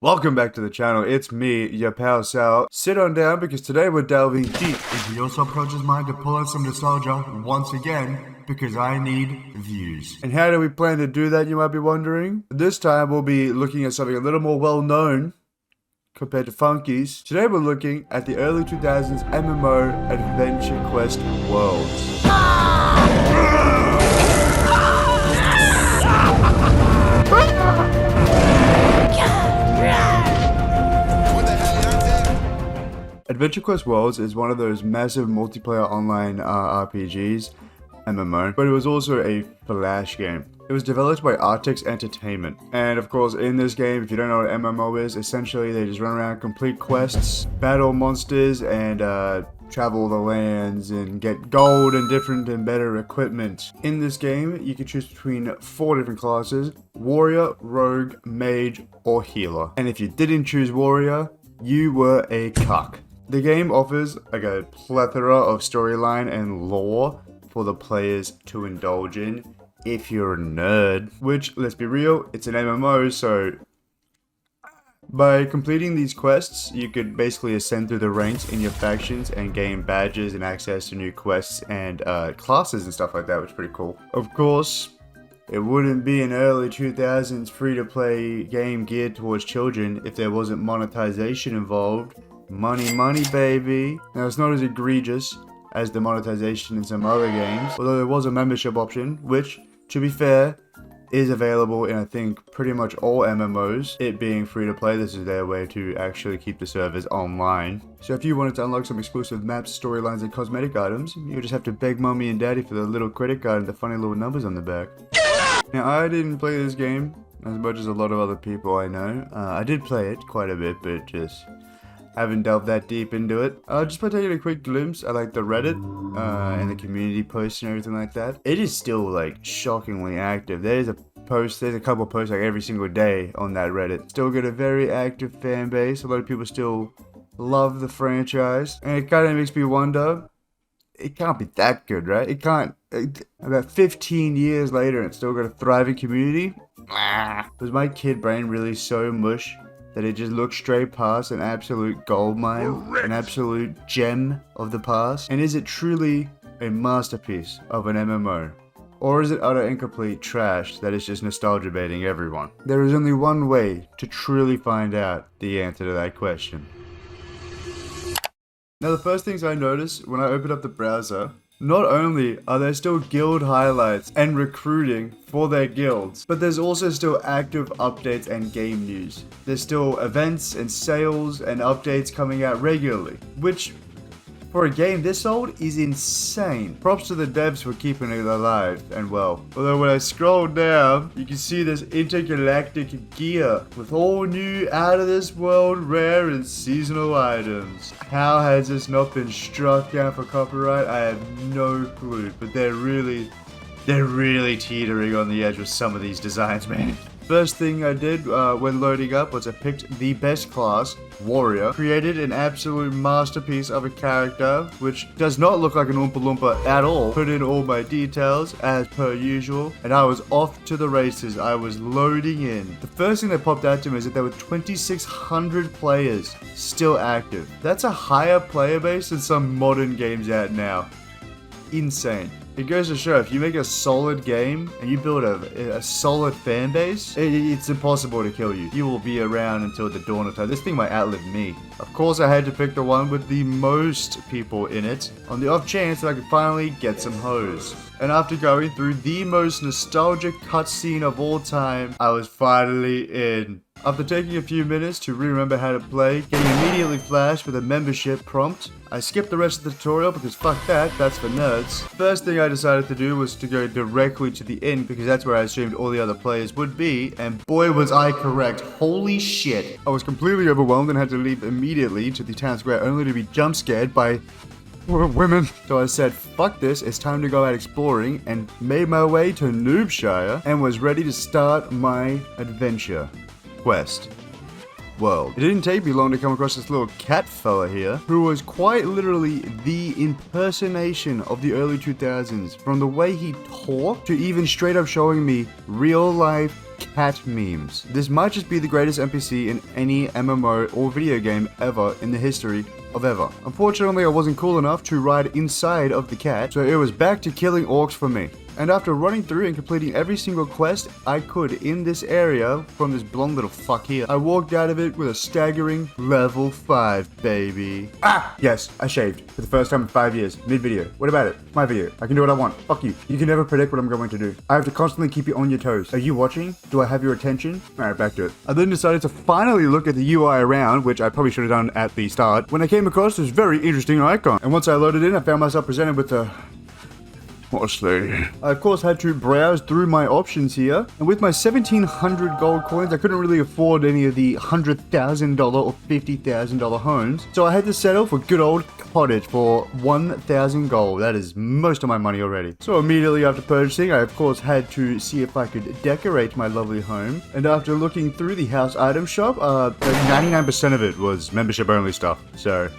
Welcome back to the channel, it's me, your pal Sal. Sit on down because today we're delving deep into your subconscious mind to pull out some nostalgia once again because I need views. And how do we plan to do that, you might be wondering? This time we'll be looking at something a little more well known compared to Funkies. Today we're looking at the early 2000s MMO Adventure Quest worlds. Adventure Quest Worlds is one of those massive multiplayer online RPGs, MMO, but it was also a flash game. It was developed by Artix Entertainment. And of course, in this game, if you don't know what MMO is, essentially they just run around, complete quests, battle monsters, and travel the lands and get gold and different and better equipment. In this game, you can choose between 4 different classes: warrior, rogue, mage, or healer. And if you didn't choose warrior, you were a cuck. The game offers like a plethora of storyline and lore for the players to indulge in if you're a nerd. Which, let's be real, it's an MMO, so by completing these quests, you could basically ascend through the ranks in your factions and gain badges and access to new quests and classes and stuff like that, which is pretty cool. Of course, it wouldn't be an early 2000s free-to-play game geared towards children if there wasn't monetization involved. Money, money, baby. Now, it's not as egregious as the monetization in some other games, although there was a membership option, which, to be fair, is available in, I think, pretty much all MMOs. It being free-to-play, this is their way to actually keep the servers online. So if you wanted to unlock some exclusive maps, storylines, and cosmetic items, you would just have to beg mommy and daddy for the little credit card and the funny little numbers on the back. Now, I didn't play this game as much as a lot of other people I know. I did play it quite a bit, but just haven't delved that deep into it. Just by taking a quick glimpse at like the Reddit and the community posts and everything like that, it is still like shockingly active. There's a couple posts like every single day on that Reddit. Still got a very active fan base. A lot of people still love the franchise, and it kind of makes me wonder, it can't be that good, right? It can't. About 15 years later, it's still got a thriving community. Was my kid brain really so mush that it just looked straight past an absolute gold mine, an absolute gem of the past? And is it truly a masterpiece of an MMO? Or is it utter incomplete trash that is just nostalgia baiting everyone? There is only one way to truly find out the answer to that question. Now, the first things I noticed when I opened up the browser, not only are there still guild highlights and recruiting for their guilds, but there's also still active updates and game news. There's still events and sales and updates coming out regularly, which for a game this old is insane. Props to the devs for keeping it alive and well. Although when I scroll down, you can see this intergalactic gear with all new out of this world rare and seasonal items. How has this not been struck down for copyright? I have no clue, but they're really teetering on the edge with some of these designs, man. First thing I did when loading up was I picked the best class, Warrior. Created an absolute masterpiece of a character, which does not look like an Oompa Loompa at all. Put in all my details as per usual, and I was off to the races. I was loading in. The first thing that popped out to me is that there were 2,600 players still active. That's a higher player base than some modern games out now. Insane. It goes to show, if you make a solid game and you build a solid fan base, it's impossible to kill you. You will be around until the dawn of time. This thing might outlive me. Of course, I had to pick the one with the most people in it, on the off chance that I could finally get some hoes. And after going through the most nostalgic cutscene of all time, I was finally in. After taking a few minutes to remember how to play, getting immediately flashed with a membership prompt, I skipped the rest of the tutorial because fuck that, that's for nerds. First thing I decided to do was to go directly to the end because that's where I assumed all the other players would be, and boy was I correct, holy shit. I was completely overwhelmed and had to leave immediately to the town square only to be jump scared by women. So I said, fuck this, it's time to go out exploring, and made my way to Noobshire and was ready to start my adventure quest world. It didn't take me long to come across this little cat fella here, who was quite literally the impersonation of the early 2000s. From the way he talked to even straight up showing me real life cat memes. This might just be the greatest NPC in any MMO or video game ever in the history of ever. Unfortunately, I wasn't cool enough to ride inside of the cat, so it was back to killing orcs for me. And after running through and completing every single quest I could in this area from this blonde little fuck here, I walked out of it with a staggering level 5, baby. Ah! Yes, I shaved for the first time in 5 years, mid-video. What about it? My video. I can do what I want. Fuck you. You can never predict what I'm going to do. I have to constantly keep you on your toes. Are you watching? Do I have your attention? Alright, back to it. I then decided to finally look at the UI around, which I probably should have done at the start, when I came across this very interesting icon. And once I loaded in, I found myself presented with a... Mostly. I of course had to browse through my options here, and with my 1700 gold coins, I couldn't really afford any of the $100,000 or $50,000 homes, so I had to settle for good old cottage for 1,000 gold. That is most of my money already. So immediately after purchasing, I of course had to see if I could decorate my lovely home, and after looking through the house item shop, 99% of it was membership only stuff, so...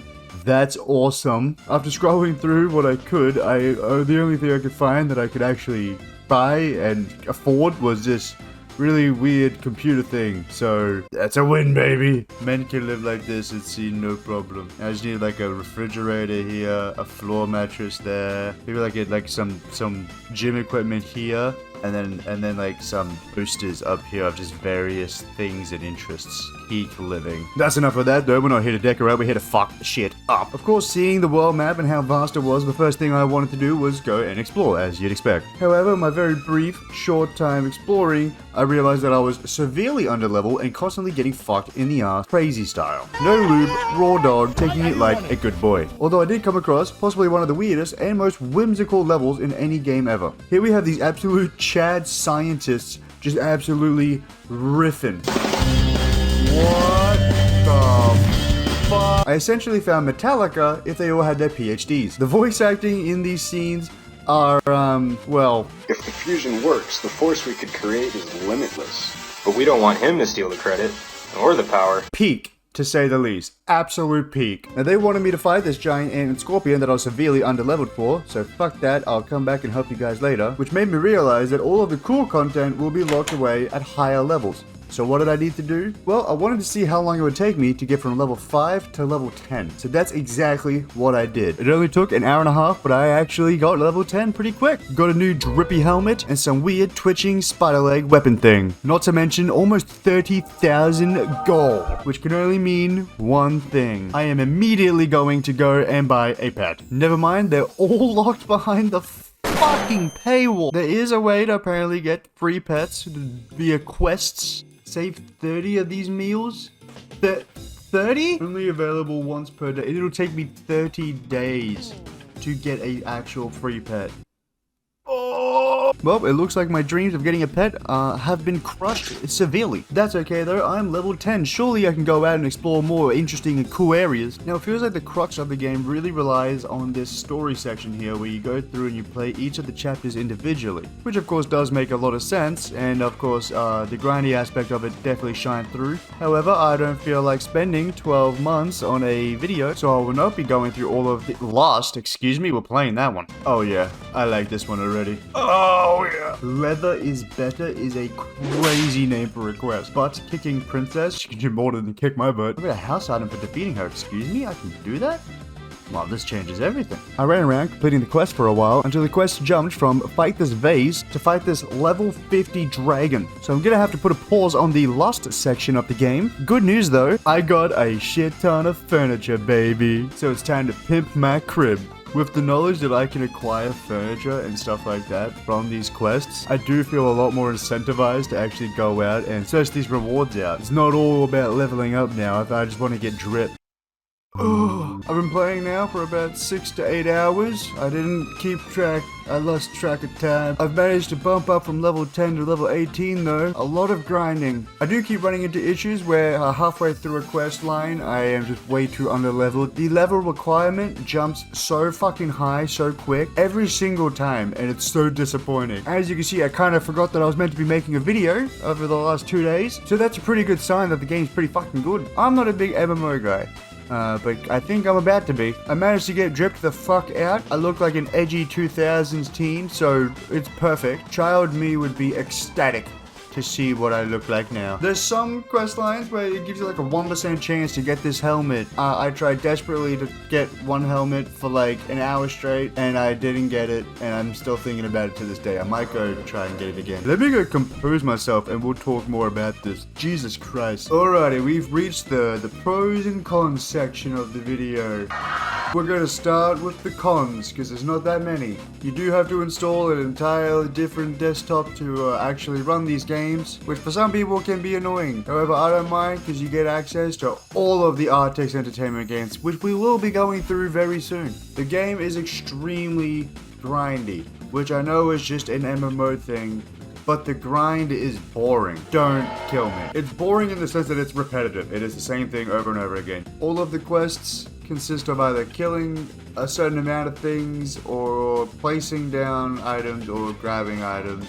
That's awesome. After scrolling through what I could, the only thing I could find that I could actually buy and afford was this really weird computer thing. So that's a win, baby. Men can live like this and see no problem. I just need like a refrigerator here, a floor mattress there, maybe some gym equipment here. And then like some boosters up here of just various things and interests. Peak living. That's enough of that though. We're not here to decorate, we're here to fuck shit up. Of course, seeing the world map and how vast it was, the first thing I wanted to do was go and explore, as you'd expect. However, my very brief, short time exploring, I realized that I was severely underleveled and constantly getting fucked in the ass crazy style. No lube, raw dog, taking it like a good boy. Although I did come across possibly one of the weirdest and most whimsical levels in any game ever. Here we have these absolute Chad scientists just absolutely riffing. What the fuck? I essentially found Metallica if they all had their PhDs. The voice acting in these scenes are, well... If the fusion works, the force we could create is limitless. But we don't want him to steal the credit, or the power. Peak, to say the least. Absolute peak. Now they wanted me to fight this giant ant and scorpion that I was severely underleveled for, so fuck that, I'll come back and help you guys later, which made me realize that all of the cool content will be locked away at higher levels. So what did I need to do? Well, I wanted to see how long it would take me to get from level 5 to level 10. So that's exactly what I did. It only took an hour and a half, but I actually got level 10 pretty quick. Got a new drippy helmet and some weird twitching spider leg weapon thing. Not to mention almost 30,000 gold, which can only mean one thing. I am immediately going to go and buy a pet. Never mind, they're all locked behind the fucking paywall. There is a way to apparently get free pets via quests. Save 30 of these meals? 30? Only available once per day. It'll take me 30 days to get an actual free pet. Oh! Well, it looks like my dreams of getting a pet have been crushed severely. That's okay though, I'm level 10. Surely I can go out and explore more interesting and cool areas. Now it feels like the crux of the game really relies on this story section here where you go through and you play each of the chapters individually. Which of course does make a lot of sense, and of course the grindy aspect of it definitely shines through. However, I don't feel like spending 12 months on a video, so I will not be going through all of the Lost, excuse me, we're playing that one. Oh yeah, I like this one already. Oh yeah. Leather is better is a crazy name for a quest. Butt kicking princess, she can do more than kick my butt. Look at a house item for defeating her, excuse me, I can do that? Well, this changes everything. I ran around completing the quest for a while until the quest jumped from fight this vase to fight this level 50 dragon. So I'm gonna have to put a pause on the Lost section of the game. Good news though, I got a shit ton of furniture, baby. So it's time to pimp my crib. With the knowledge that I can acquire furniture and stuff like that from these quests, I do feel a lot more incentivized to actually go out and search these rewards out. It's not all about leveling up now if I just want to get drip. I've been playing now for about 6 to 8 hours. I didn't keep track. I lost track of time. I've managed to bump up from level 10 to level 18 though. A lot of grinding. I do keep running into issues where halfway through a quest line, I am just way too underleveled. The level requirement jumps so fucking high so quick every single time, and it's so disappointing. As you can see, I kind of forgot that I was meant to be making a video over the last 2 days, so that's a pretty good sign that the game's pretty fucking good. I'm not a big MMO guy. But I think I'm about to be. I managed to get dripped the fuck out. I look like an edgy 2000s teen, so it's perfect. Child me would be ecstatic. to see what I look like now. There's some quest lines where it gives you like a 1% chance to get this helmet. I tried desperately to get one helmet for like an hour straight, and I didn't get it, and I'm still thinking about it to this day. I might go try and get it again. Let me go compose myself, and we'll talk more about this. Jesus Christ. Alrighty, we've reached the pros and cons section of the video. We're going to start with the cons, because there's not that many. You do have to install an entirely different desktop to actually run these games, which for some people can be annoying. However, I don't mind, because you get access to all of the Artix Entertainment games, which we will be going through very soon. The game is extremely grindy, which I know is just an MMO thing, but the grind is boring. Don't kill me. It's boring in the sense that it's repetitive. It is the same thing over and over again. All of the quests consist of either killing a certain amount of things or placing down items or grabbing items.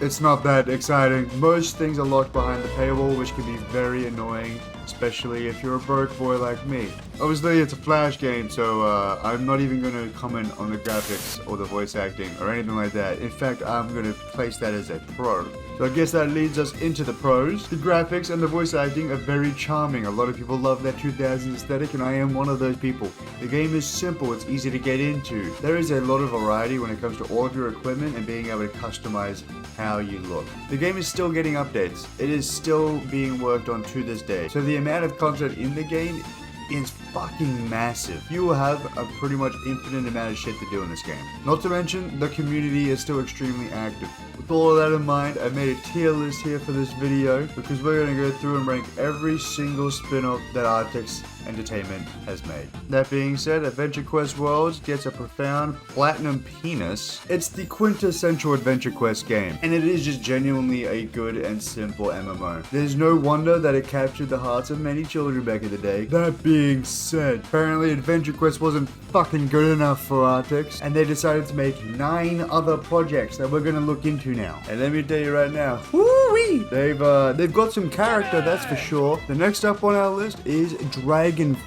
It's not that exciting. Most things are locked behind the paywall, which can be very annoying, especially if you're a broke boy like me. Obviously, it's a Flash game, so I'm not even going to comment on the graphics or the voice acting or anything like that. In fact, I'm going to place that as a pro. So I guess that leads us into the pros. The graphics and the voice acting are very charming. A lot of people love that 2000s aesthetic, and I am one of those people. The game is simple, it's easy to get into. There is a lot of variety when it comes to all of your equipment and being able to customize how you look. The game is still getting updates. It is still being worked on to this day. So the amount of content in the game is fucking massive. You will have a pretty much infinite amount of shit to do in this game. Not to mention, the community is still extremely active. With all of that in mind, I made a tier list here for this video because we're going to go through and rank every single spin-off that Artix Entertainment has made. That being said, Adventure Quest Worlds gets a profound platinum penis. It's the quintessential Adventure Quest game, and it is just genuinely a good and simple MMO. There's no wonder that it captured the hearts of many children back in the day. That being said, apparently Adventure Quest wasn't fucking good enough for Artix, and they decided to make 9 other projects that we're gonna look into now. And let me tell you right now, woo-wee! They've got some character, that's for sure. The next up on our list is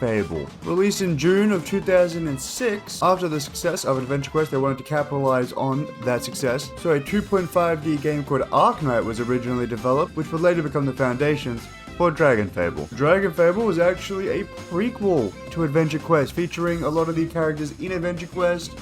Fable. Released in June of 2006, after the success of Adventure Quest, they wanted to capitalize on that success. So a 2.5D game called Arknight was originally developed, which would later become the foundations for Fable. Fable was actually a prequel to Adventure Quest, featuring a lot of the characters in Adventure Quest,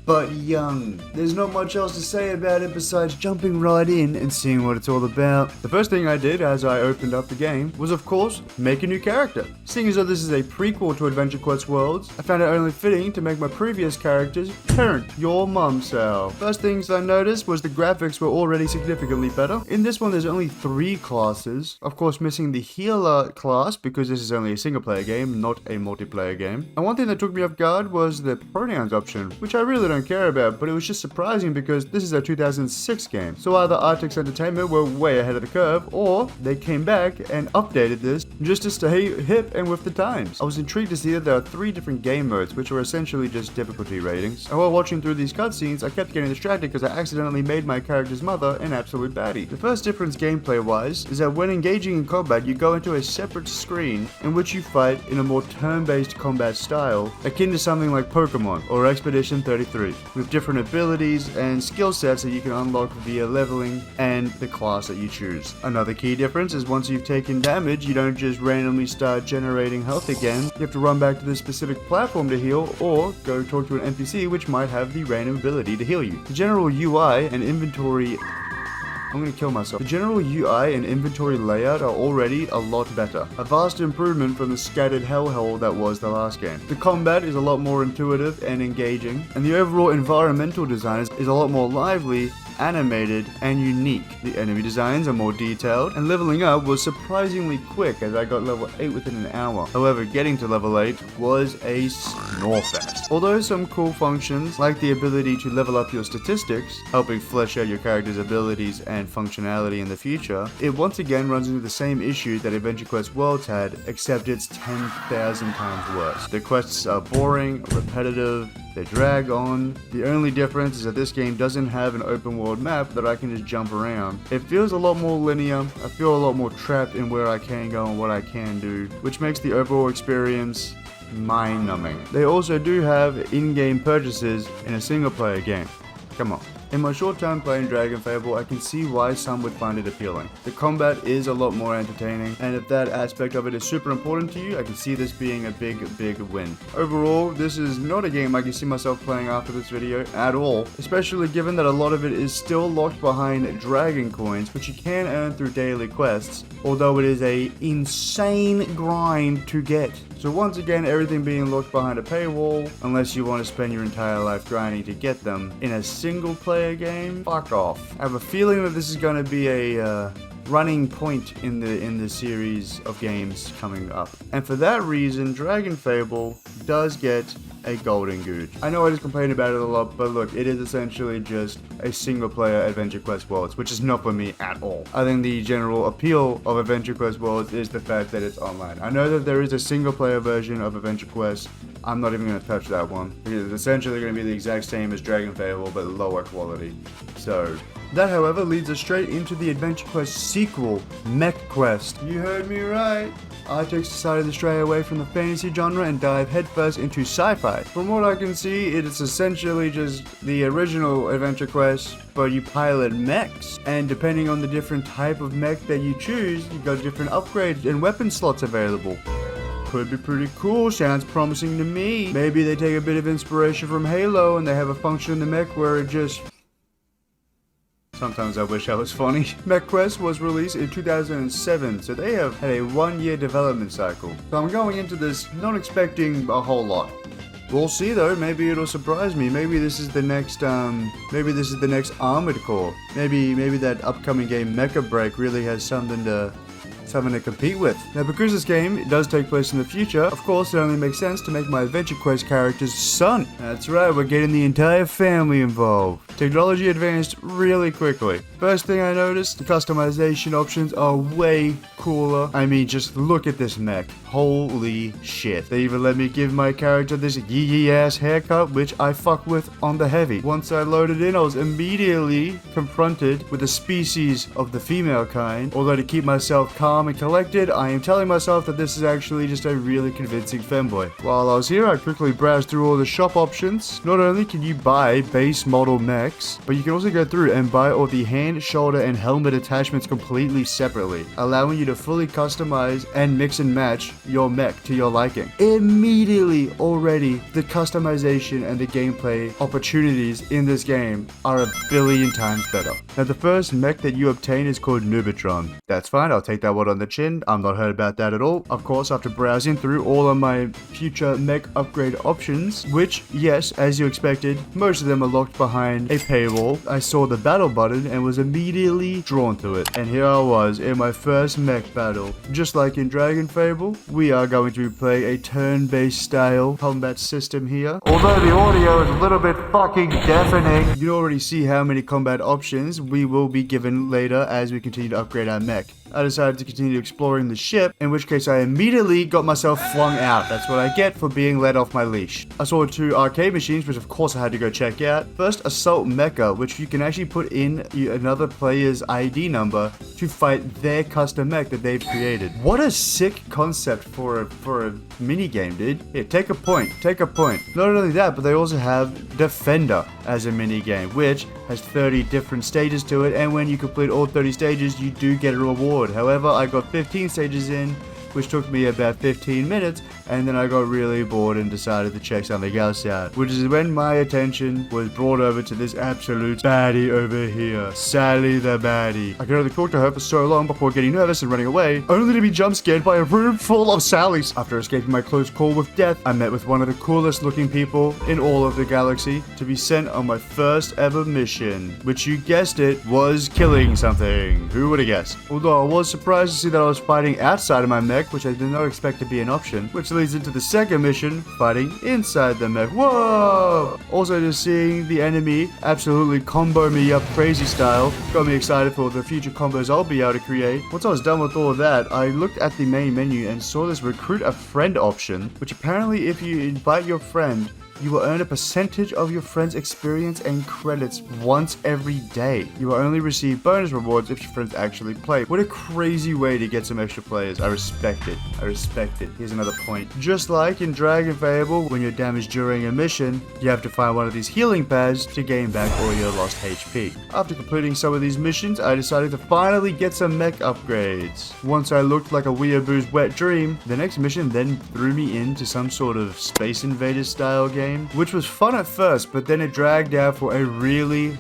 but young. There's not much else to say about it besides jumping right in and seeing what it's all about. The first thing I did as I opened up the game was, of course, make a new character. Seeing as though this is a prequel to Adventure Quest Worlds, I found it only fitting to make my previous characters parent your mum self. First things I noticed was the graphics were already significantly better. In this one, there's only 3 classes, of course missing the healer class because this is only a single player game, not a multiplayer game. And one thing that took me off guard was the pronouns option, which I really don't care about, but it was just surprising because this is a 2006 game. So either Artix Entertainment were way ahead of the curve, or they came back and updated this just to stay hip and with the times. I was intrigued to see that there are 3 different game modes, which are essentially just difficulty ratings. And while watching through these cutscenes, I kept getting distracted because I accidentally made my character's mother an absolute baddie. The first difference gameplay-wise is that when engaging in combat, you go into a separate screen in which you fight in a more turn-based combat style, akin to something like Pokemon or Expedition 33. With different abilities and skill sets that you can unlock via leveling and the class that you choose. Another key difference is once you've taken damage, you don't just randomly start generating health again. You have to run back to the specific platform to heal, or go talk to an NPC which might have the random ability to heal you. The general UI and inventory... I'm gonna kill myself. The general UI and inventory layout are already a lot better. A vast improvement from the scattered hellhole that was the last game. The combat is a lot more intuitive and engaging, and the overall environmental design is a lot more lively, animated, and unique. The enemy designs are more detailed, and leveling up was surprisingly quick as I got level 8 within an hour. However, getting to level 8 was a snorefest. Although some cool functions, like the ability to level up your statistics, helping flesh out your character's abilities and functionality in the future, it once again runs into the same issue that Adventure Quest Worlds had, except it's 10,000 times worse. The quests are boring, repetitive, they drag on. The only difference is that this game doesn't have an open world map that I can just jump around. It feels a lot more linear. I feel a lot more trapped in where I can go and what I can do, which makes the overall experience mind-numbing. They also do have in-game purchases in a single-player game. Come on. In my short time playing Dragon Fable, I can see why some would find it appealing. The combat is a lot more entertaining, and if that aspect of it is super important to you, I can see this being a big win. Overall, this is not a game I can see myself playing after this video at all, especially given that a lot of it is still locked behind dragon coins, which you can earn through daily quests, although it is a insane grind to get. So once again, everything being locked behind a paywall, unless you want to spend your entire life grinding to get them. In a single player game, fuck off. I have a feeling that this is going to be a running point in the series of games coming up. And for that reason, Dragon Fable does get a golden goose. I know I just complain about it a lot, but look, it is essentially just a single player Adventure Quest Worlds, which is not for me at all. I think the general appeal of Adventure Quest Worlds is the fact that it's online. I know that there is a single player version of Adventure Quest. I'm not even going to touch that one, because it's essentially going to be the exact same as Dragon Fable, but lower quality. So that, however, leads us straight into the Adventure Quest sequel, Mech Quest. You heard me right. Artix decided to stray away from the fantasy genre and dive headfirst into sci-fi. From what I can see, it is essentially just the original Adventure Quest, but you pilot mechs, and depending on the different type of mech that you choose, you got different upgrades and weapon slots available. Could be pretty cool, sounds promising to me. Maybe they take a bit of inspiration from Halo and they have a function in the mech where it just... Sometimes I wish I was funny. Mech Quest was released in 2007, so they have had a 1-year development cycle. So I'm going into this not expecting a whole lot. We'll see though, maybe it'll surprise me. Maybe this is the next Armored Core. Maybe that upcoming game Mecha Break really has something to compete with. Now, because this game does take place in the future, of course it only makes sense to make my Adventure Quest character's son. That's right, we're getting the entire family involved. Technology advanced really quickly. First thing I noticed, the customization options are way cooler. I mean, just look at this mech. Holy shit. They even let me give my character this yee ass haircut, which I fuck with on the heavy. Once I loaded in, I was immediately confronted with a species of the female kind. Although to keep myself calm and collected, I am telling myself that this is actually just a really convincing femboy. While I was here, I quickly browsed through all the shop options. Not only can you buy base model mechs, but you can also go through and buy all the hand, shoulder, and helmet attachments completely separately, allowing you to fully customize and mix and match your mech to your liking. Immediately already, the customization and the gameplay opportunities in this game are a billion times better. Now, the first mech that you obtain is called Nubatron. That's fine, I'll take that one on the chin. I'm not hurt about that at all. Of course, after browsing through all of my future mech upgrade options, which, yes, as you expected, most of them are locked behind a paywall, I saw the battle button and was immediately drawn to it. And here I was in my first mech battle. Just like in Dragon Fable, we are going to be playing a turn-based style combat system here. Although the audio is a little bit fucking deafening, you can already see how many combat options we will be given later as we continue to upgrade our mech. I decided to continue exploring the ship, in which case I immediately got myself flung out. That's what I get for being let off my leash. I saw 2 arcade machines, which of course I had to go check out. First, Assault Mecha, which you can actually put in another player's ID number to fight their custom mech that they've created. What a sick concept for a mini game, dude. Here, take a point. Not only that, but they also have Defender as a mini game, which has 30 different stages to it, and when you complete all 30 stages, you do get a reward. However, I got 15 stages in, which took me about 15 minutes, and then I got really bored and decided to check something else out, which is when my attention was brought over to this absolute baddie over here, Sally the baddie. I could only talk to her for so long before getting nervous and running away, only to be jump scared by a room full of Sallys. After escaping my close call with death, I met with one of the coolest looking people in all of the galaxy to be sent on my first ever mission, which, you guessed it, was killing something. Who would have guessed? Although I was surprised to see that I was fighting outside of my mech, which I did not expect to be an option, which leads into the second mission, fighting inside the mech. Whoa! Also, just seeing the enemy absolutely combo me up crazy style got me excited for the future combos I'll be able to create. Once I was done with all of that, I looked at the main menu and saw this recruit a friend option, which apparently if you invite your friend You will earn a percentage of your friend's experience and credits once every day. You will only receive bonus rewards if your friends actually play. What a crazy way to get some extra players. I respect it. I respect it. Here's another point. Just like in Dragon Fable, when you're damaged during a mission, you have to find one of these healing pads to gain back all your lost HP. After completing some of these missions, I decided to finally get some mech upgrades. Once I looked like a weeaboo's wet dream, the next mission then threw me into some sort of Space Invaders style game, which was fun at first, but then it dragged out for a really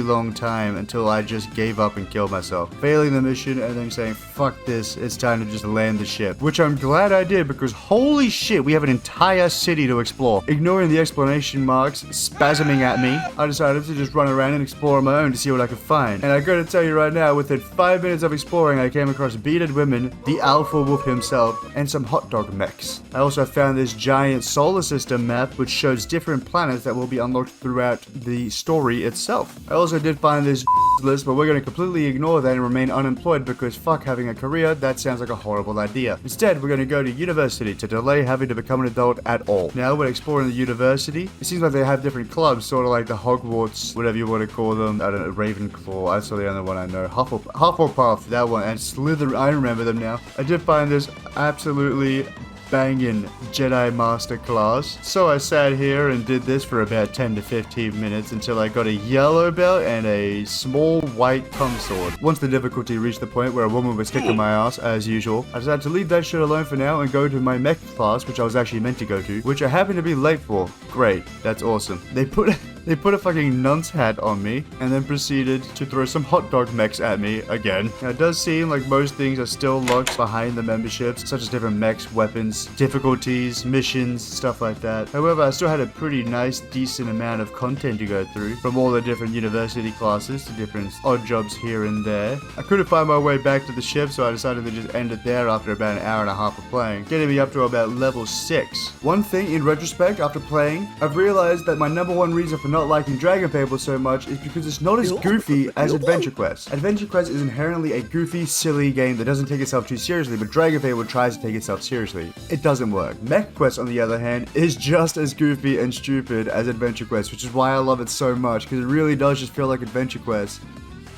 long time until I just gave up and killed myself, failing the mission and then saying, fuck this, it's time to just land the ship, which I'm glad I did because holy shit, we have an entire city to explore. Ignoring the explanation marks spasming at me, I decided to just run around and explore on my own to see what I could find. And I gotta tell you right now, within 5 minutes of exploring, I came across bearded women, the alpha wolf himself, and some hot dog mechs. I also found this giant solar system map which shows different planets that will be unlocked throughout the story itself. I also did find this list, but we're going to completely ignore that and remain unemployed because fuck having a career, that sounds like a horrible idea. Instead, we're going to go to university to delay having to become an adult at all. Now we're exploring the university. It seems like they have different clubs, sort of like the Hogwarts, whatever you want to call them. I don't know, Ravenclaw, that's the only one I know. Hufflepuff, that one, and Slytherin, I remember them now. I did find this absolutely banging Jedi Master class. So I sat here and did this for about 10 to 15 minutes until I got a yellow belt and a small white cum sword. Once the difficulty reached the point where a woman was kicking my ass, as usual, I decided to leave that shit alone for now and go to my mech class, which I was actually meant to go to, which I happened to be late for. Great, that's awesome. They put a fucking nun's hat on me and then proceeded to throw some hot dog mechs at me again. Now it does seem like most things are still locked behind the memberships, such as different mechs, weapons, difficulties, missions, stuff like that. However, I still had a pretty nice, decent amount of content to go through, from all the different university classes to different odd jobs here and there. I couldn't find my way back to the ship, so I decided to just end it there after about an hour and a half of playing, getting me up to about level 6. One thing in retrospect, after playing, I've realized that my number one reason for not liking Dragon Fable so much is because it's not as goofy as Adventure Quest. Adventure Quest is inherently a goofy, silly game that doesn't take itself too seriously, but Dragon Fable tries to take itself seriously. It doesn't work. Mech Quest, on the other hand, is just as goofy and stupid as Adventure Quest, which is why I love it so much, because it really does just feel like Adventure Quest,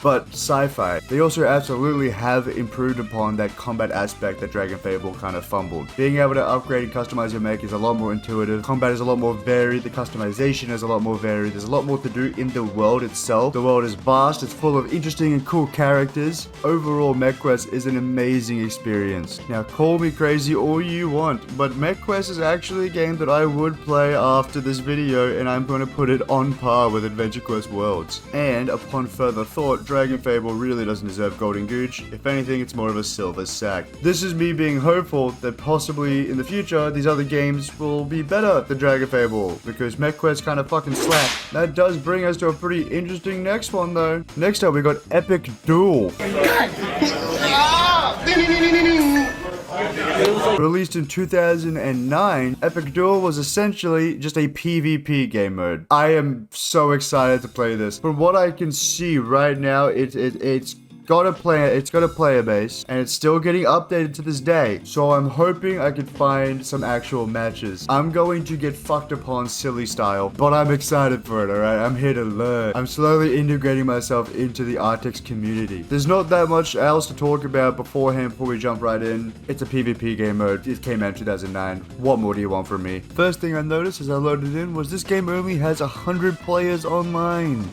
but sci-fi. They also absolutely have improved upon that combat aspect that Dragon Fable kind of fumbled. Being able to upgrade and customize your mech is a lot more intuitive. Combat is a lot more varied. The customization is a lot more varied. There's a lot more to do in the world itself. The world is vast. It's full of interesting and cool characters. Overall, Mech Quest is an amazing experience. Now, call me crazy all you want, but Mech Quest is actually a game that I would play after this video, and I'm going to put it on par with Adventure Quest Worlds. And upon further thought, Dragon Fable really doesn't deserve Golden Gooch. If anything, it's more of a silver sack. This is me being hopeful that possibly in the future, these other games will be better than Dragon Fable, because Mech Quest kind of fucking slap. That does bring us to a pretty interesting next one though. Next up, we got Epic Duel. Released in 2009, Epic Duel was essentially just a PvP game mode. I am so excited to play this. From what I can see right now, it's got a player base, and it's still getting updated to this day. So I'm hoping I could find some actual matches. I'm going to get fucked upon silly style, but I'm excited for it, alright? I'm here to learn. I'm slowly integrating myself into the Artix community. There's not that much else to talk about beforehand before we jump right in. It's a PvP game mode. It came out in 2009. What more do you want from me? First thing I noticed as I loaded in was this game only has 100 players online.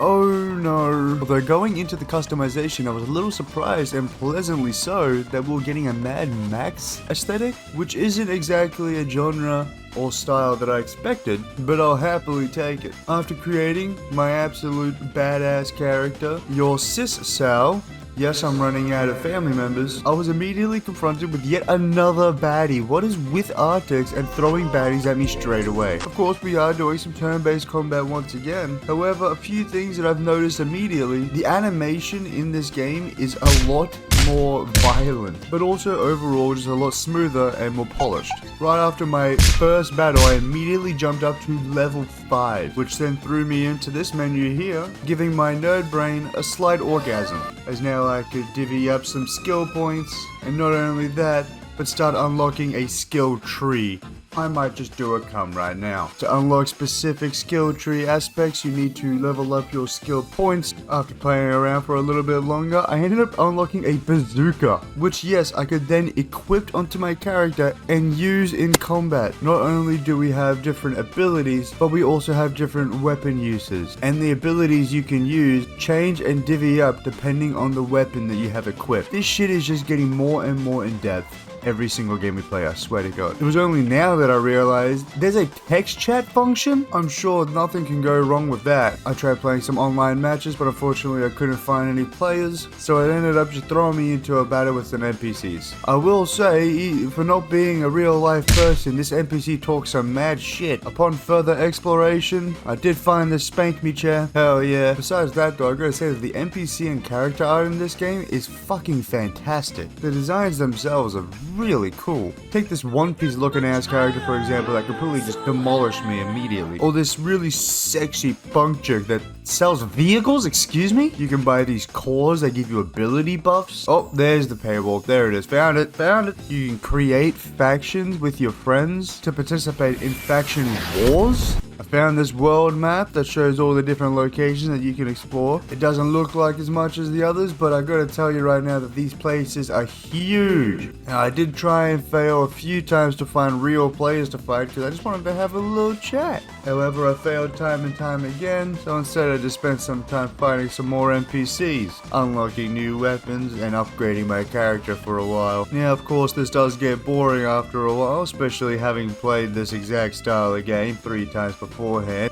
Oh no. Although going into the customization, I was a little surprised, and pleasantly so, that we were getting a Mad Max aesthetic, which isn't exactly a genre or style that I expected, but I'll happily take it. After creating my absolute badass character, your sis Sal, yes, I'm running out of family members, I was immediately confronted with yet another baddie. What is with Artix and throwing baddies at me straight away? Of course, we are doing some turn-based combat once again. However, a few things that I've noticed immediately. The animation in this game is a lot more violent, but also overall just a lot smoother and more polished. Right after my first battle, I immediately jumped up to level 5, which then threw me into this menu here, giving my nerd brain a slight orgasm, as now I could divvy up some skill points, and not only that, but start unlocking a skill tree. I might just do a come right now. To unlock specific skill tree aspects, you need to level up your skill points. After playing around for a little bit longer, I ended up unlocking a bazooka, which yes, I could then equip onto my character and use in combat. Not only do we have different abilities, but we also have different weapon uses. And the abilities you can use change and divvy up depending on the weapon that you have equipped. This shit is just getting more and more in depth every single game we play, I swear to God. It was only now that I realized there's a text chat function. I'm sure nothing can go wrong with that. I tried playing some online matches, but unfortunately I couldn't find any players, so it ended up just throwing me into a battle with some NPCs. I will say, for not being a real life person, this NPC talks some mad shit. Upon further exploration, I did find this spank me chair. Hell yeah. Besides that though, I gotta say that the NPC and character art in this game is fucking fantastic. The designs themselves are really cool. Take this One Piece looking ass character for example that completely just demolished me immediately. Or this really sexy punk chick that sells vehicles, excuse me? You can buy these cores that give you ability buffs. Oh, there's the paywall. There it is. Found it. Found it. You can create factions with your friends to participate in faction wars. I found this world map that shows all the different locations that you can explore. It doesn't look like as much as the others, but I gotta tell you right now that these places are huge. Now, I did try and fail a few times to find real players to fight because I just wanted to have a little chat. However, I failed time and time again, so instead I just spent some time fighting some more NPCs, unlocking new weapons, and upgrading my character for a while. Now, of course, this does get boring after a while, especially having played this exact style of game 3 times beforehand.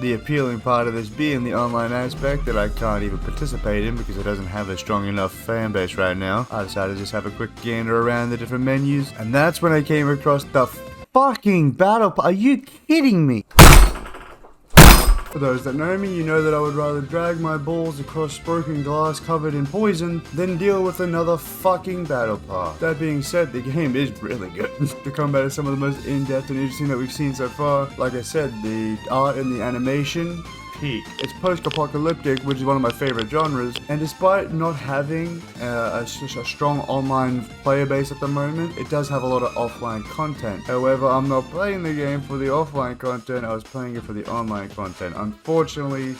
The appealing part of this being the online aspect that I can't even participate in because it doesn't have a strong enough fan base right now. I decided to just have a quick gander around the different menus, and that's when I came across the fucking battle. Are you kidding me? For those that know me, you know that I would rather drag my balls across broken glass covered in poison than deal with another fucking battle pass. That being said, the game is really good. The combat is some of the most in-depth and interesting that we've seen so far. Like I said, the art and the animation, peak. It's post-apocalyptic, which is one of my favorite genres, and despite not having a strong online player base at the moment, it does have a lot of offline content. However, I'm not playing the game for the offline content, I was playing it for the online content. Unfortunately,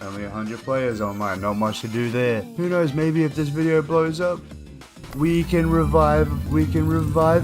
only 100 players online, not much to do there. Who knows, maybe if this video blows up, we can revive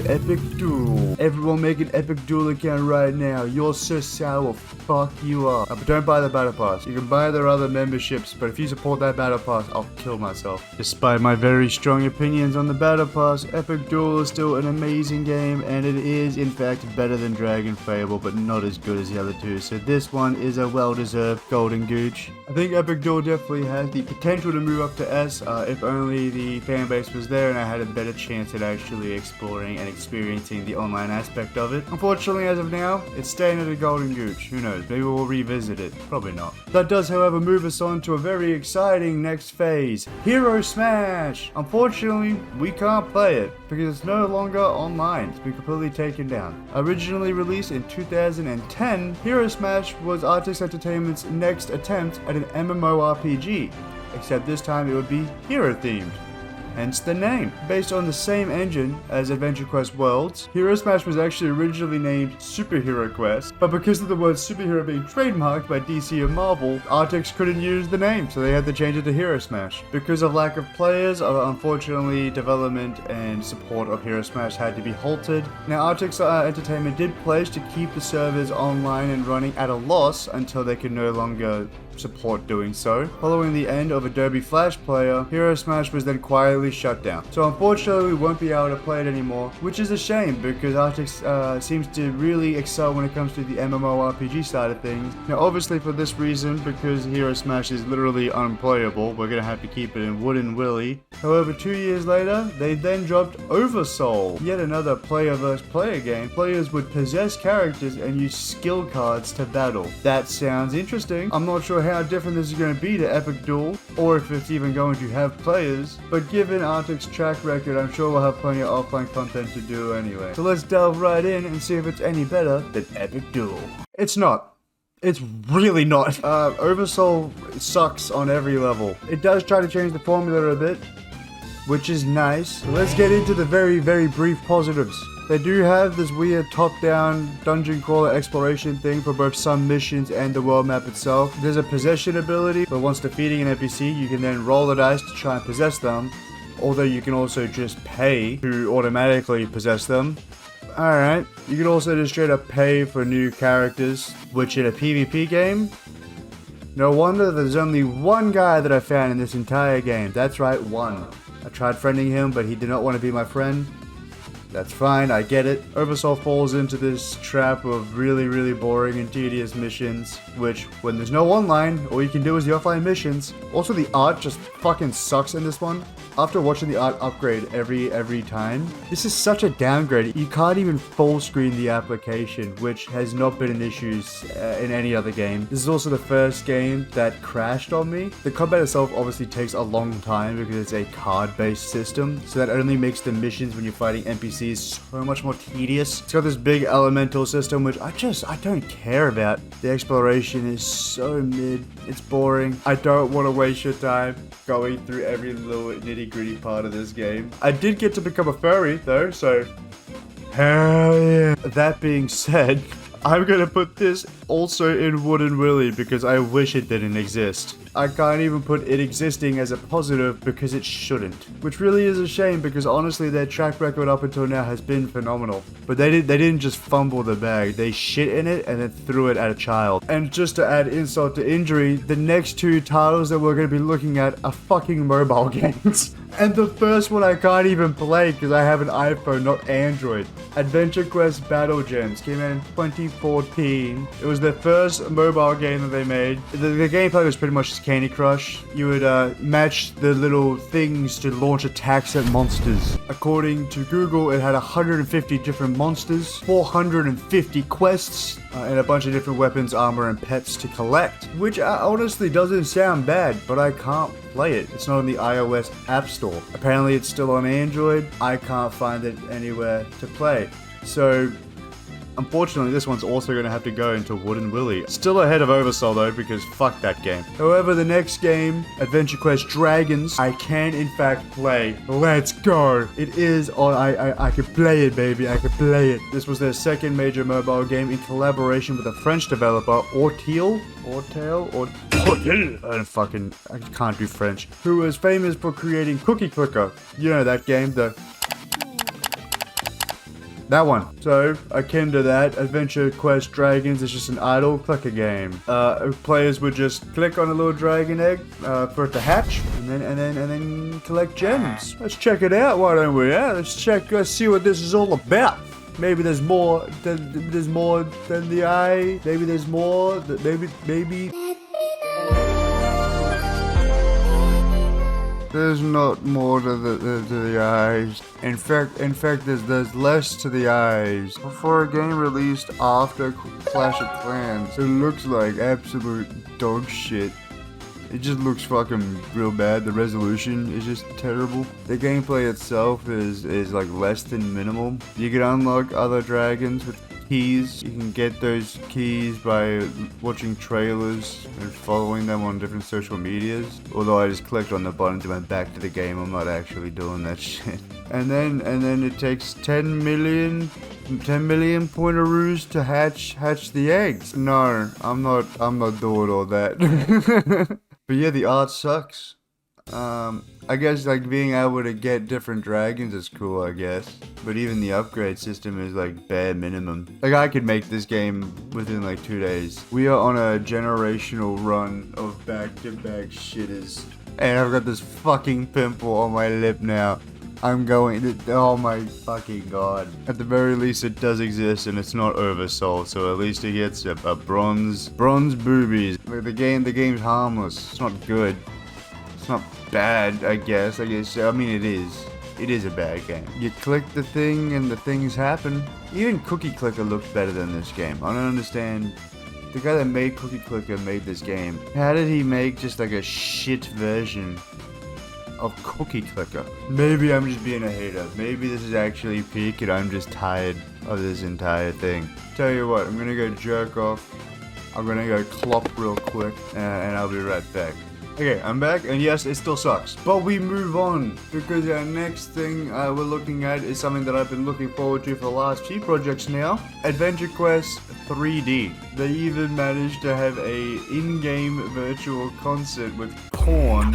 Epic Duel. Everyone make an Epic Duel account right now. Your Sal will fuck you up. But don't buy the battle pass. You can buy their other memberships, but if you support that battle pass, I'll kill myself. Despite my very strong opinions on the battle pass, Epic Duel is still an amazing game, and it is in fact better than Dragon Fable, but not as good as the other two. So this one is a well-deserved golden gooch. I think Epic Duel definitely has the potential to move up to S, if only the fan base was there and I had a better chance at actually exploring and experiencing the online aspect of it. Unfortunately, as of now, it's staying at a golden gooch. Who knows? Maybe we'll revisit it. Probably not. That does, however, move us on to a very exciting next phase. Hero Smash! Unfortunately, we can't play it because it's no longer online. It's been completely taken down. Originally released in 2010, Hero Smash was Artix Entertainment's next attempt at an MMORPG, except this time it would be hero themed. Hence the name. Based on the same engine as Adventure Quest Worlds, Hero Smash was actually originally named Superhero Quest, but because of the word superhero being trademarked by DC and Marvel, Artix couldn't use the name, so they had to change it to Hero Smash. Because of lack of players, unfortunately, development and support of Hero Smash had to be halted. Now, Artix Entertainment did pledge to keep the servers online and running at a loss until they could no longer support doing so. Following the end of Adobe Flash Player, Hero Smash was then quietly shut down. So unfortunately we won't be able to play it anymore, which is a shame because Artix seems to really excel when it comes to the MMORPG side of things. Now obviously for this reason, because Hero Smash is literally unplayable, we're gonna have to keep it in Wooden Willy. However, 2 years later, they then dropped Oversoul, yet another player versus player game. Players would possess characters and use skill cards to battle. That sounds interesting. I'm not sure how different this is going to be to Epic Duel, or if it's even going to have players, but given Artix's track record, I'm sure we'll have plenty of offline content to do anyway. So let's delve right in and see if it's any better than Epic Duel. It's not. It's really not. Oversoul sucks on every level. It does try to change the formula a bit, which is nice. So let's get into the very, very brief positives. They do have this weird top-down dungeon crawler exploration thing for both some missions and the world map itself. There's a possession ability, but once defeating an NPC, you can then roll the dice to try and possess them. Although you can also just pay to automatically possess them. Alright, you can also just straight up pay for new characters, which in a PvP game, no wonder there's only one guy that I found in this entire game. That's right, one. I tried friending him, but he did not want to be my friend. That's fine, I get it. Oversoul falls into this trap of really boring and tedious missions, which, when there's no online, all you can do is the offline missions. Also, the art just fucking sucks in this one. After watching the art upgrade every time, this is such a downgrade. You can't even full screen the application, which has not been an issue in any other game. This is also the first game that crashed on me. The combat itself obviously takes a long time because it's a card-based system, so that only makes the missions when you're fighting NPCs so much more tedious. It's got this big elemental system, which I don't care about. The exploration is so mid. It's boring. I don't want to waste your time going through every little nitty-gritty part of this game. I did get to become a furry though, so hell yeah. That being said, I'm gonna put this also in Wooden Willy because I wish it didn't exist. I can't even put it existing as a positive because it shouldn't. Which really is a shame because honestly their track record up until now has been phenomenal. But they didn't just fumble the bag, they shit in it and then threw it at a child. And just to add insult to injury, the next two titles that we're gonna be looking at are fucking mobile games. And the first one I can't even play because I have an iPhone, not Android. Adventure Quest Battle Gems came out in 2014. It was their first mobile game that they made. The gameplay was pretty much just Candy Crush. You would match the little things to launch attacks at monsters. According to Google, it had 150 different monsters, 450 quests, and a bunch of different weapons, armor, and pets to collect. Which honestly doesn't sound bad, but I can't play it. It's not on the iOS App Store. Apparently it's still on Android. I can't find it anywhere to play. So unfortunately, this one's also going to have to go into Wooden Willy. Still ahead of Oversoul though, because fuck that game. However, the next game, Adventure Quest Dragons, I can in fact play. Let's go. It is on, I can play it, baby. I can play it. This was their second major mobile game in collaboration with a French developer, Orteil, I can't do French. Who was famous for creating Cookie Clicker. You know that game, that one. So, akin to that, Adventure Quest Dragons is just an idle clicker game. Players would just click on a little dragon egg for it to hatch, and then collect gems. Let's check it out, why don't we? Yeah, let's see what this is all about. Maybe there's more than the eye. Maybe there's more. Maybe. There's not more to the eyes. In fact, there's less to the eyes. For a game released after Clash of Clans, it looks like absolute dog shit. It just looks fucking real bad. The resolution is just terrible. The gameplay itself is like less than minimal. You can unlock other dragons with keys. You can get those keys by watching trailers and following them on different social medias. Although I just clicked on the buttons and went back to the game, I'm not actually doing that shit. And then it takes 10 million pointeroos to hatch the eggs. No, I'm not doing all that. But yeah, the art sucks. I guess like being able to get different dragons is cool, I guess. But even the upgrade system is like bare minimum. Like I could make this game within like 2 days. We are on a generational run of back-to-back shitters. And I've got this fucking pimple on my lip now. I'm going to, oh my fucking god. At the very least it does exist and it's not Oversoul, so at least it gets a bronze boobies. Like the game's harmless. It's not good. It's not bad, I guess. I mean it is. It is a bad game. You click the thing and the things happen. Even Cookie Clicker looks better than this game. I don't understand. The guy that made Cookie Clicker made this game. How did he make just like a shit version of Cookie Clicker? Maybe I'm just being a hater. Maybe this is actually peak and I'm just tired of this entire thing. Tell you what, I'm gonna go jerk off. I'm gonna go clop real quick and I'll be right back. Okay, I'm back, and yes, it still sucks. But we move on, because our next thing we're looking at is something that I've been looking forward to for the last few projects now. Adventure Quest 3D. They even managed to have a in-game virtual concert with porn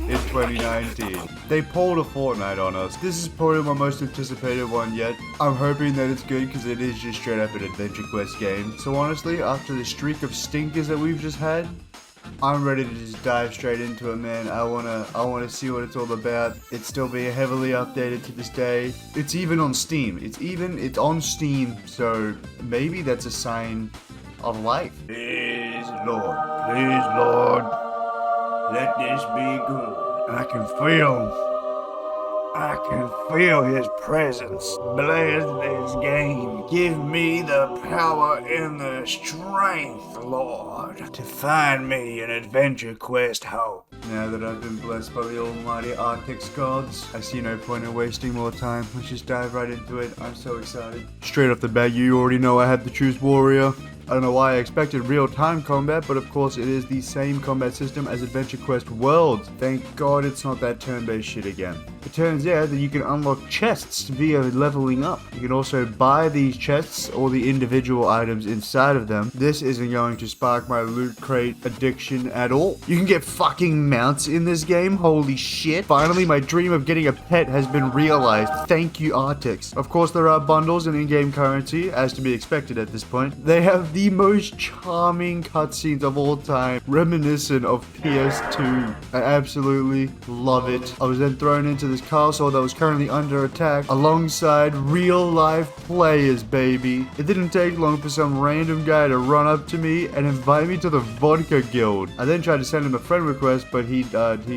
in 2019. They pulled a Fortnite on us. This is probably my most anticipated one yet. I'm hoping that it's good because it is just straight up an Adventure Quest game. So honestly, after the streak of stinkers that we've just had, I'm ready to just dive straight into it, man. I wanna see what it's all about. It's still being heavily updated to this day. It's even on Steam. It's on Steam, so maybe that's a sign of life. Please, Lord, let this be good. I can feel his presence. Bless this game. Give me the power and the strength, Lord, to find me an Adventure Quest hope. Now that I've been blessed by the almighty Artix gods, I see no point in wasting more time. Let's just dive right into it. I'm so excited. Straight off the bat, you already know I had to choose Warrior. I don't know why I expected real-time combat, but of course it is the same combat system as Adventure Quest Worlds. Thank God it's not that turn-based shit again. It turns out that you can unlock chests via leveling up. You can also buy these chests or the individual items inside of them. This isn't going to spark my loot crate addiction at all. You can get fucking mounts in this game, holy shit. Finally, my dream of getting a pet has been realized. Thank you, Artix. Of course, there are bundles and in-game currency, as to be expected at this point. They have the most charming cutscenes of all time, reminiscent of PS2. I absolutely love it. I was then thrown into this castle that was currently under attack alongside real life players, baby. It didn't take long for some random guy to run up to me and invite me to the vodka guild. I then tried to send him a friend request, but he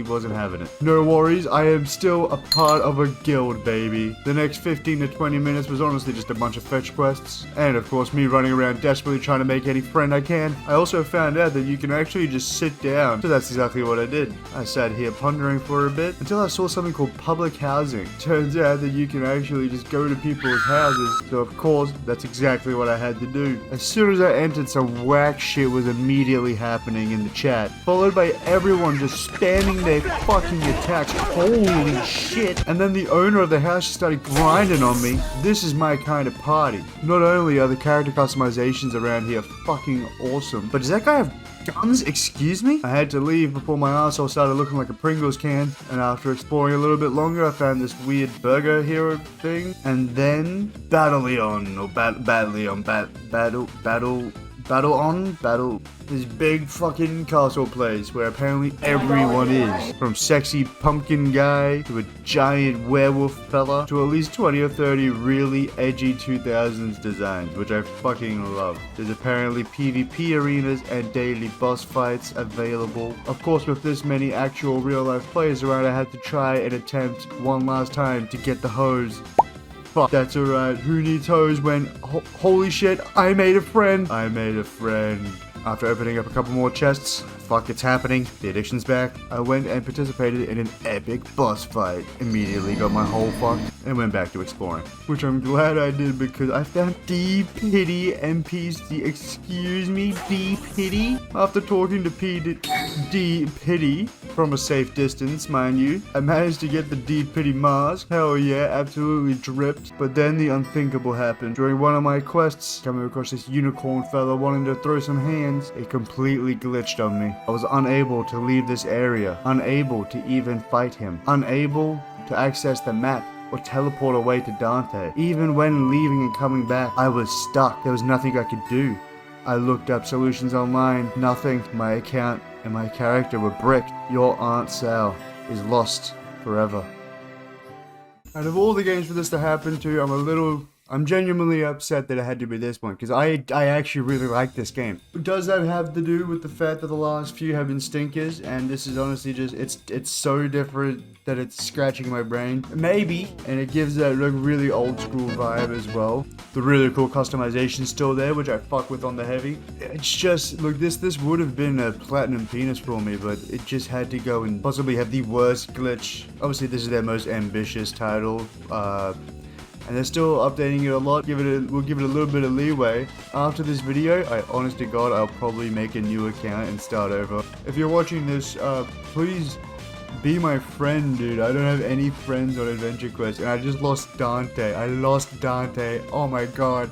wasn't having it. No worries, I am still a part of a guild, baby. The next 15 to 20 minutes was honestly just a bunch of fetch quests, and of course me running around desperately trying to make any friend I can. I also found out that you can actually just sit down, so that's exactly what I did. I sat here pondering for a bit until I saw something called public housing. Turns out that you can actually just go to people's houses, so of course that's exactly what I had to do. As soon as I entered, some whack shit was immediately happening in the chat, followed by everyone just spamming their fucking attacks. Holy shit. And then the owner of the house just started grinding on me. This is my kind of party. Not only are the character customizations around here fucking awesome, but does that guy have guns? Excuse me? I had to leave before my asshole started looking like a Pringles can, and after exploring a little bit longer, I found this weird burger hero thing, and then Battle this big fucking castle place where apparently everyone is. From sexy pumpkin guy to a giant werewolf fella to at least 20 or 30 really edgy 2000s designs, which I fucking love. There's apparently PvP arenas and daily boss fights available. Of course, with this many actual real life players around, I had to try and attempt one last time to get the hose. Fuck, that's alright. Who needs hose when, holy shit, I made a friend. After opening up a couple more chests, fuck, it's happening, the addiction's back, I went and participated in an epic boss fight. Immediately got my hole fucked and went back to exploring. Which I'm glad I did because I found D-Pity NPC, excuse me, D-Pity? After talking to D-Pity from a safe distance, mind you, I managed to get the D-Pity mask. Hell yeah, absolutely dripped. But then the unthinkable happened. During one of my quests, coming across this unicorn fella wanting to throw some hands, it completely glitched on me. I was unable to leave this area, unable to even fight him, unable to access the map or teleport away to Dante. Even when leaving and coming back, I was stuck. There was nothing I could do. I looked up solutions online, nothing. My account and my character were bricked. Your Aunt Sal is lost forever. Out of all the games for this to happen to, I'm genuinely upset that it had to be this one, because I actually really like this game. Does that have to do with the fact that the last few have been stinkers, and this is honestly just, it's so different that it's scratching my brain? Maybe, and it gives that really old school vibe as well. The really cool customization's still there, which I fuck with on the heavy. It's just, look, this would have been a platinum penis for me, but it just had to go and possibly have the worst glitch. Obviously, this is their most ambitious title, and they're still updating it a lot. We'll give it a little bit of leeway. After this video, honest to God, I'll probably make a new account and start over. If you're watching this, please be my friend, dude. I don't have any friends on Adventure Quest, and I just lost Dante. I lost Dante. Oh my God.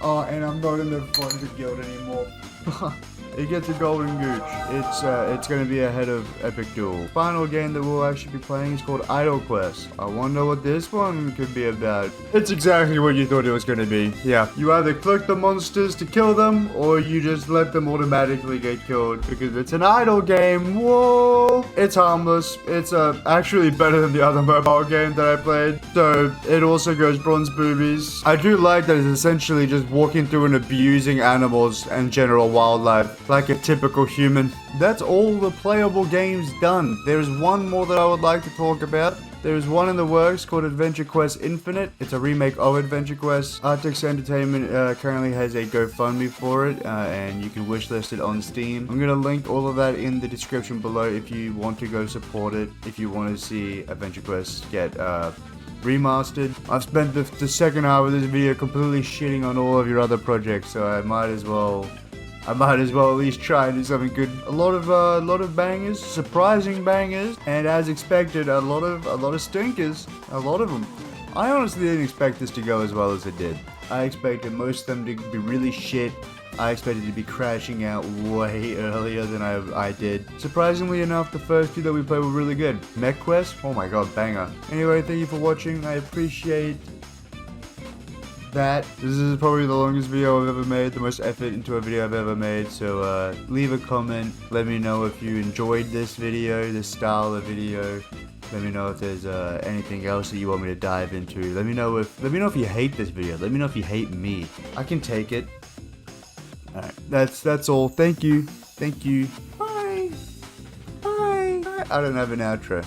Oh, and I'm not in the Frontier Guild anymore. It gets a golden gooch. It's gonna be ahead of Epic Duel. Final game that we'll actually be playing is called Artix Quest. I wonder what this one could be about. It's exactly what you thought it was gonna be. Yeah, you either click the monsters to kill them, or you just let them automatically get killed because it's an idle game. Whoa! It's harmless. It's actually better than the other mobile game that I played. So it also goes bronze boobies. I do like that it's essentially just walking through and abusing animals and general wildlife like a typical human. That's all the playable games done. There's one more that I would like to talk about. There's one in the works called Adventure Quest Infinite. It's a remake of Adventure Quest. Artix Entertainment currently has a GoFundMe for it, and you can wishlist it on Steam. I'm gonna link all of that in the description below if you want to go support it, if you want to see Adventure Quest get remastered. I've spent the second hour of this video completely shitting on all of your other projects, so I might as well at least try and do something good. A lot of bangers, surprising bangers, and as expected, a lot of stinkers. A lot of them. I honestly didn't expect this to go as well as it did. I expected most of them to be really shit. I expected to be crashing out way earlier than I did. Surprisingly enough, the first two that we played were really good. Mech Quest, oh my God, banger. Anyway, thank you for watching. I appreciate that. This is probably the longest video I've ever made, the most effort into a video I've ever made, so leave a comment, let me know if you enjoyed this video, this style of video. Let me know if there's anything else that you want me to dive into. Let me know if you hate this video. Let me know if you hate me. I can take it. Alright, that's all. Thank you. Bye. I don't have an outro.